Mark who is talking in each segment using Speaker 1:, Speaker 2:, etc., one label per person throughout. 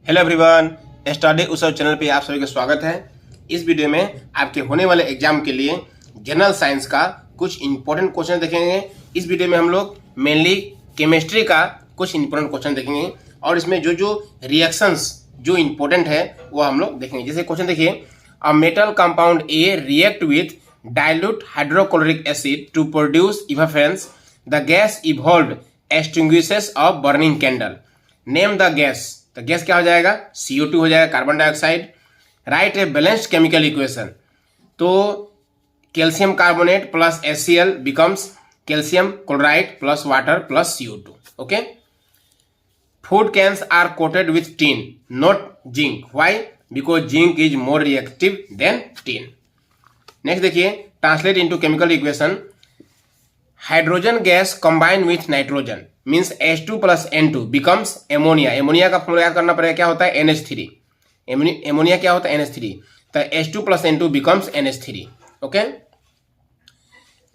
Speaker 1: Hello everyone, study उत्सव channel पे आप सभी का स्वागत है। इस वीडियो में आपके होने वाले एग्जाम के लिए जनरल साइंस का कुछ इंपॉर्टेंट क्वेश्चन देखेंगे। इस वीडियो में हम लोग मेनली केमिस्ट्री का कुछ इंपॉर्टेंट क्वेश्चन देखेंगे और इसमें जो रिएक्शंस जो इंपॉर्टेंट है वो हम लोग देखेंगे। जैसे क्वेश्चन देखिए, a metal compound A react with dilute hydrochloric acid to produce effervescence, the gas evolved extinguishes of burning candle. Name the gas, तो गैस क्या हो जाएगा? CO2 हो जाएगा, carbon dioxide. Write a balanced chemical equation, तो calcium carbonate plus HCl becomes calcium chloride plus water plus CO2। Okay. Food cans are coated with tin not zinc, why? Because zinc is more reactive than tin. Next देखिए, translate into chemical equation. Hydrogen gas combine with nitrogen means H2 plus N2 becomes ammonia. Ammonia का formula याद करना पड़ेगा, क्या होता है? NH3। Ammonia क्या होता है? NH3। तो H2 plus N2 becomes NH3। Okay.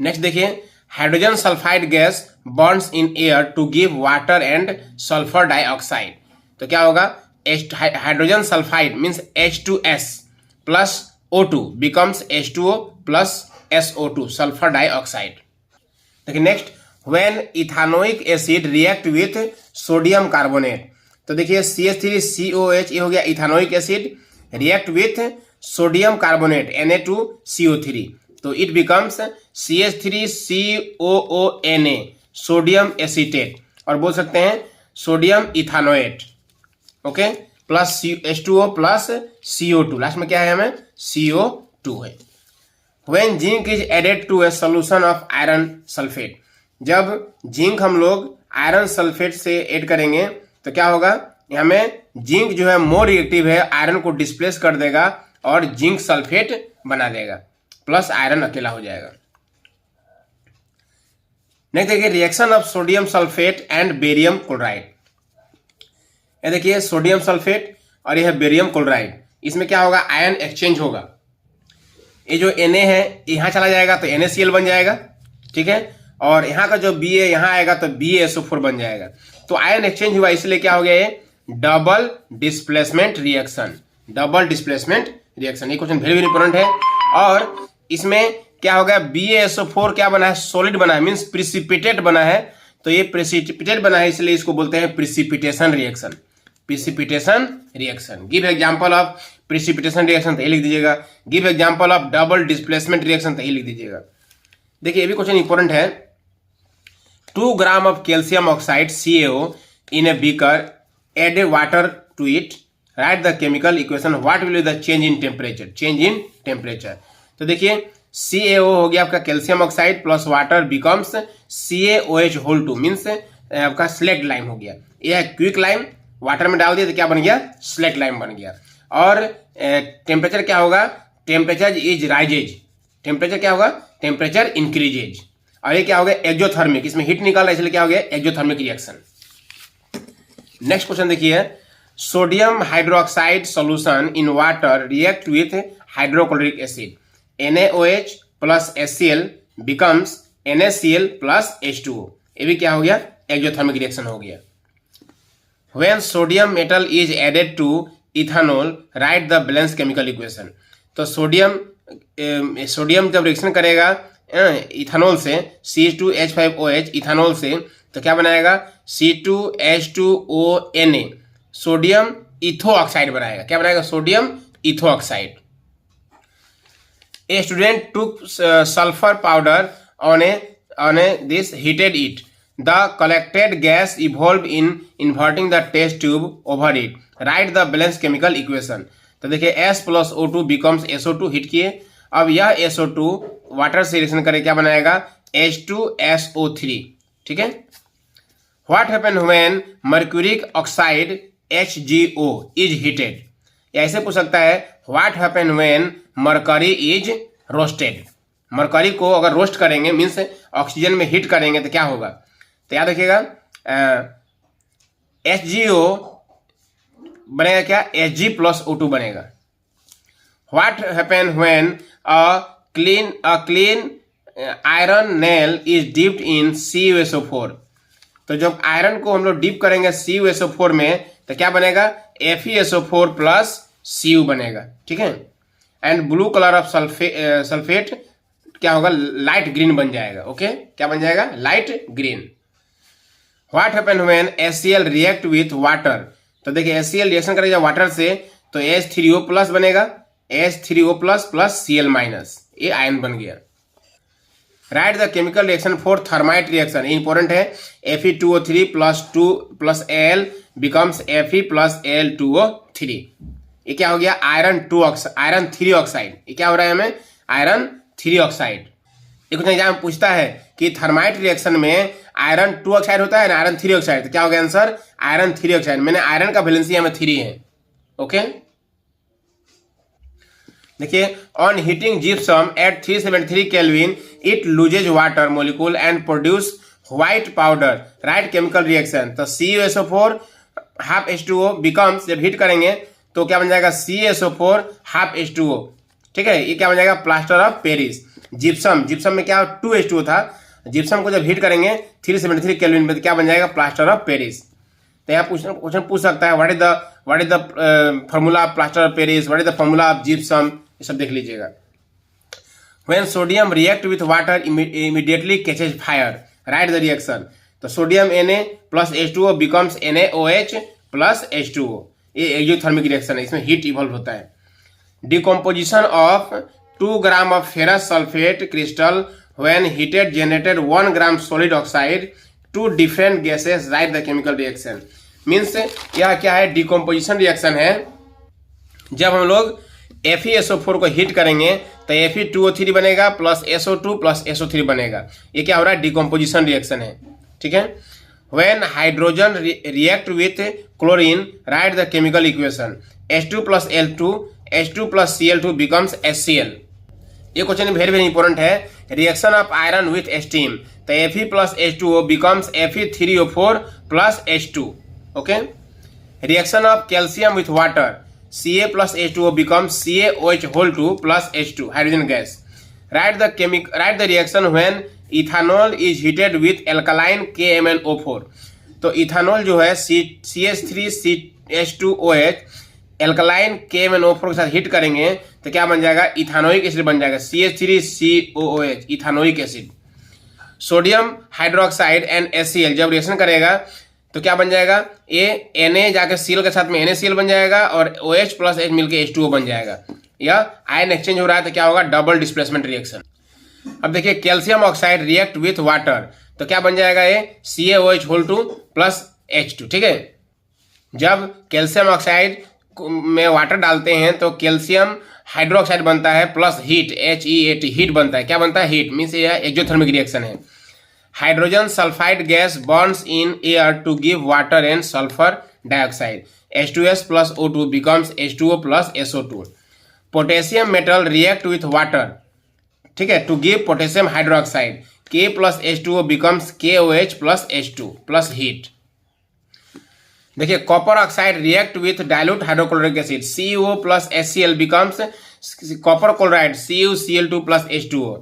Speaker 1: Next देखिए, hydrogen sulphide gas burns in air to give water and sulphur dioxide. तो क्या होगा? Hydrogen sulphide means H2S plus O2 becomes H2O plus SO2 sulphur dioxide. देखिए next, when ethanoic acid react with sodium carbonate, तो देखिए CH3COH ये हो गया ethanoic acid, react with sodium carbonate Na2CO3, तो it becomes CH3COONA sodium acetate, और बोल सकते हैं sodium ethanoate. Okay, plus H2O plus CO2, last में क्या है? हमें CO2 है। When zinc is added to a solution of iron sulphate, जब जिंक हम लोग आयरन सल्फेट से ऐड करेंगे तो क्या होगा? हमें जिंक जो है मोर रिएक्टिव है, आयरन को डिस्प्लेस कर देगा और जिंक सल्फेट बना देगा, प्लस आयरन अकेला हो जाएगा। नेक्स्ट देखिए, reaction of sodium sulphate and barium chloride. ये देखिए सोडियम सल्फेट और यह बेरियम क्लोराइड, इसमें क्या होगा? आयन एक्सचेंज होगा। ये जो Na है यहाँ चला जाएगा तो NaCl बन जाएगा, ठीक है, और यहाँ का जो Ba यहाँ आएगा तो BaSO4 बन जाएगा। तो आयन एक्सचेंज हुआ, इसलिए क्या हो गया? ये double displacement reaction. Double displacement reaction, ये क्वेश्चन वेरी वेरी इंपॉर्टेंट है। और इसमें क्या हो गया? BaSO4 क्या बना है? सॉलिड बना है, मीन्स प्रिसिपिटेट बना है। तो ये प्रिसिपिटेट बना है, इसलिए इसको बोलते हैं precipitation reaction. Precipitation reaction. Give example of precipitation reaction, तो ये लिख दीजिएगा। Give example of double displacement reaction, तो ये लिख दीजिएगा। देखिए ये भी क्वेश्चन इंपॉर्टेंट है। 2 gram of calcium oxide CaO in a beaker, add a water to it, write the chemical equation, what will be the change in temperature? Change in temperature, तो देखिए CaO हो गया आपका calcium oxide plus water becomes CaOH2 means आपका slaked lime हो गया। यह है क्विक लाइम, वाटर में डाल दिया तो क्या बन गया? स्लेट लाइम बन गया। और टेम्परेचर क्या होगा? Temperature is rises. टेम्परेचर क्या होगा? Temperature increases. और ये क्या हो गया? एक्जोथर्मिक, इसमें हीट निकल रहा है इसलिए क्या हो गया? Exothermic reaction. नेक्स्ट क्वेश्चन देखिए, sodium hydroxide solution in water react with hydrochloric acid, NaOH plus HCl becomes NaCl plus H2O। ये भी क्या हो गया? एक्जोथर्मिक रिएक्शन हो गया। When sodium metal is added to ethanol, write the balanced chemical equation। तो sodium जब reaction करेगा इथानॉल से C2H5OH इथानॉल से, तो क्या बनाएगा? C2H2ONA सोडियम इथो ऑक्साइड बनाएगा। क्या बनाएगा? Sodium ethoxide. A student took sulfur powder on this, heated it. The collected gas evolved in inverting the test tube over it. Write the balanced chemical equation। तो देखिए S plus O2 becomes SO2, hit किए। अब यह SO2 water से reaction करे, क्या बनाएगा? H2SO3, ठीक है। What happen when mercuric oxide HgO is heated? या ऐसे पूछ सकता है, What happen when mercury is roasted? Mercury को अगर रोस्ट करेंगे मीन्स ऑक्सीजन में हीट करेंगे तो क्या होगा? तो याद रखिएगा HgO बनेगा क्या? Hg प्लस O2 बनेगा। What happen when a clean iron nail is dipped in CuSO4? तो जब आयरन को हम लोग डिप करेंगे CuSO4 में तो क्या बनेगा? FeSO4 प्लस Cu बनेगा, ठीक है। And blue colour of sulphate क्या होगा, लाइट ग्रीन बन जाएगा। ओके, क्या बन जाएगा, light green. What happen when HCl react with water, तो देखिए HCl रिएक्शन करेगा वाटर से तो H3O प्लस बनेगा, H3O plus plus Cl minus, ये आयन बन गया। Right the chemical reaction for thermite reaction, important है। Fe2O3 plus 2 plus Al becomes Fe plus Al2O3, ये क्या हो गया, आयरन 3 ऑक्साइड। ये क्या हो रहा है हमें, आयरन 3 ऑक्साइड। ये कुछ एग्जाम पूछता है कि थर्माइट रिएक्शन में आयरन 2 ऑक्साइड होता है ना, आयरन 3 ऑक्साइड, तो क्या हो गया आंसर, आयरन 3 ऑक्साइड। मैंने आयरन का वैलेंसी हमें 3 है। ओके, देखिए, on heating gypsum at 373 kelvin it loses water molecule and produce white powder. Write chemical reaction, तो CuSO4 हाफ H2O बिकम्स, जब हीट करेंगे तो क्या बन जाएगा, CaSO4 हाफ H2O, ठीक है। ये क्या बन जाएगा, प्लास्टर ऑफ पेरिस। जिप्सम में क्या 2 H2O था, जिप्सम को जब हीट करेंगे 373 केल्विन में तो क्या बन जाएगा, प्लास्टर ऑफ पेरिस। तो यहाँ क्वेश्चन पूछ सकता है, what is the formula of plaster of Paris, what is the formula of gypsum, ये सब देख लीजिएगा। When sodium react with water immediately catches fire, write the reaction, तो sodium Na plus H2O becomes NaOH plus H2O, ये exothermic reaction है, इसमें heat evolve होता है। Decomposition of 2 gram of ferrous sulphate crystal when heated generated 1 gram solid oxide, 2 different gases, right the chemical reaction. Means यह क्या है, decomposition reaction है। जब हम लोग FeSO4 को हीट करेंगे तो Fe2O3 बनेगा प्लस SO2 प्लस SO3 बनेगा, ये क्या हो रहा है, डिकम्पोजिशन रिएक्शन है, ठीक है। When hydrogen react with chlorine, write the chemical equation, H2 plus L2 H2 plus Cl2 becomes HCl। ये क्वेश्चन वेरी वेरी इंपॉर्टेंट है। Reaction of iron with steam, तो Fe plus H2O becomes Fe3O4 plus H2। Okay, reaction of calcium with water, Ca plus H2O becomes CaOH whole 2 plus H2, hydrogen gas. Write the reaction when ethanol is heated with alkaline KMnO4, तो ethanol जो है CH3CH2OH alkaline KMnO4 के साथ heat करेंगे तो क्या बन जाएगा, इथानोइक एसिड बन जाएगा, CH3COOH, ethanoic acid. Sodium hydroxide and HCl जब रिएक्शन करेगा तो क्या बन जाएगा, ये Na जाकर Cl के साथ में NaCl बन जाएगा और OH प्लस H मिलकर H2O बन जाएगा। यह आयन एक्सचेंज हो रहा है तो क्या होगा, डबल डिस्प्लेसमेंट रिएक्शन। अब देखिए, calcium oxide react with water, तो क्या बन जाएगा, ये CaOH होल 2 प्लस H2, ठीक है। जब कैल्शियम ऑक्साइड में वाटर डालते हैं तो कैल्शियम हाइड्रोक्साइड बनता है प्लस हीट, HEAT, हीट बनता है। क्या बनता है, हीट। मीन्स यह एक्सोथर्मिक रिएक्शन है। Hydrogen sulphide gas burns in air to give water and sulphur dioxide, H2S plus O2 becomes H2O plus SO2। Potassium metal react with water, ठीक है, to give potassium hydroxide, K plus H2O becomes KOH plus H2 plus heat. देखिए, copper oxide react with dilute hydrochloric acid, CuO plus HCl becomes copper chloride, CuCl2 plus H2O।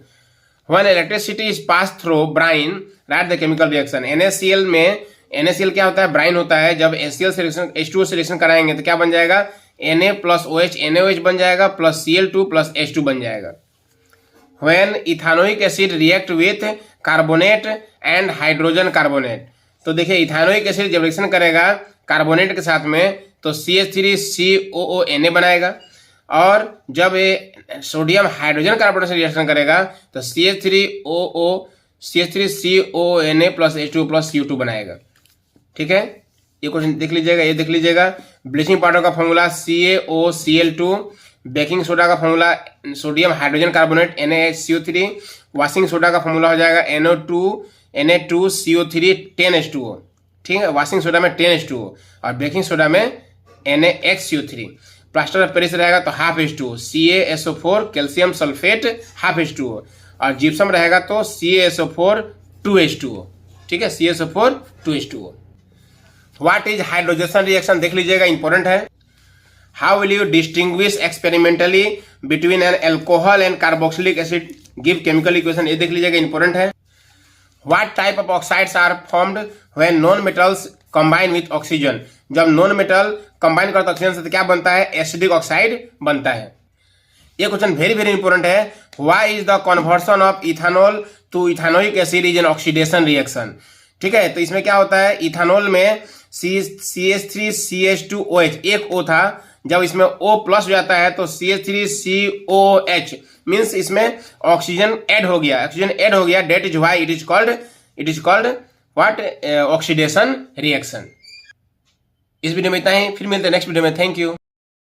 Speaker 1: When electricity is pass through brine, write the chemical reaction. NaCl में NaCl क्या होता है, Bryan होता है। जब HCl से reaction H2O से reaction कराएंगे तो क्या बन जाएगा, Na प्लस OH NaOH बन जाएगा प्लस Cl2 प्लस H2 बन जाएगा। When ethanoic acid react with carbonate and hydrogen carbonate, तो देखिए इथानोइक एसिड जब रिएक्शन करेगा कार्बोनेट के साथ में तो CH3COONA बनाएगा, और जब ये सोडियम हाइड्रोजन कार्बोनेट से रिएक्शन करेगा तो CH3COONA plus H2 plus Cu2 बनाएगा, ठीक है। ये क्वेश्चन देख लीजिएगा, ये देख लीजिएगा। ब्लीचिंग पाउडर का फॉर्मूला CaOCl2, बेकिंग सोडा का formula sodium hydrogen carbonate NaHCO3, washing soda का फॉर्मूला हो जाएगा Na2CO3 10H2O, ठीक है। वॉशिंग सोडा में 10H2O और बेकिंग सोडा में NaXCO3। प्लास्टर ऑफ पेरिस रहेगा तो half H2O, CaSO4 calcium sulphate half H2O, और जिप्सम रहेगा तो CaSO4 2H2O, ठीक है, CaSO4 2H2O। What is हाइड्रोजेशन reaction देख लीजिएगा, इंपॉर्टेंट है। How will you distinguish experimentally between an alcohol and carboxylic acid, give chemical equation, ये देख लीजिएगा, इंपॉर्टेंट है। What type of oxides are formed when non metals combine with oxygen, जब non metal combine करता है oxygen से तो क्या बनता है, एसिडिक ऑक्साइड बनता है। ये क्वेश्चन वेरी वेरी इंपॉर्टेंट है, why is the conversion of ethanol to ethanoic acid is an oxidation reaction. ठीक है, तो इसमें क्या होता है, इथानॉल में CH3CH2OH एक O था, जब इसमें O प्लस हो जाता है तो CH3COH मीन्स इसमें ऑक्सीजन ऐड हो गया, that is why it is called what, oxidation reaction. इस वीडियो में इतना ही, फिर मिलते हैं नेक्स्ट वीडियो में। Thank you.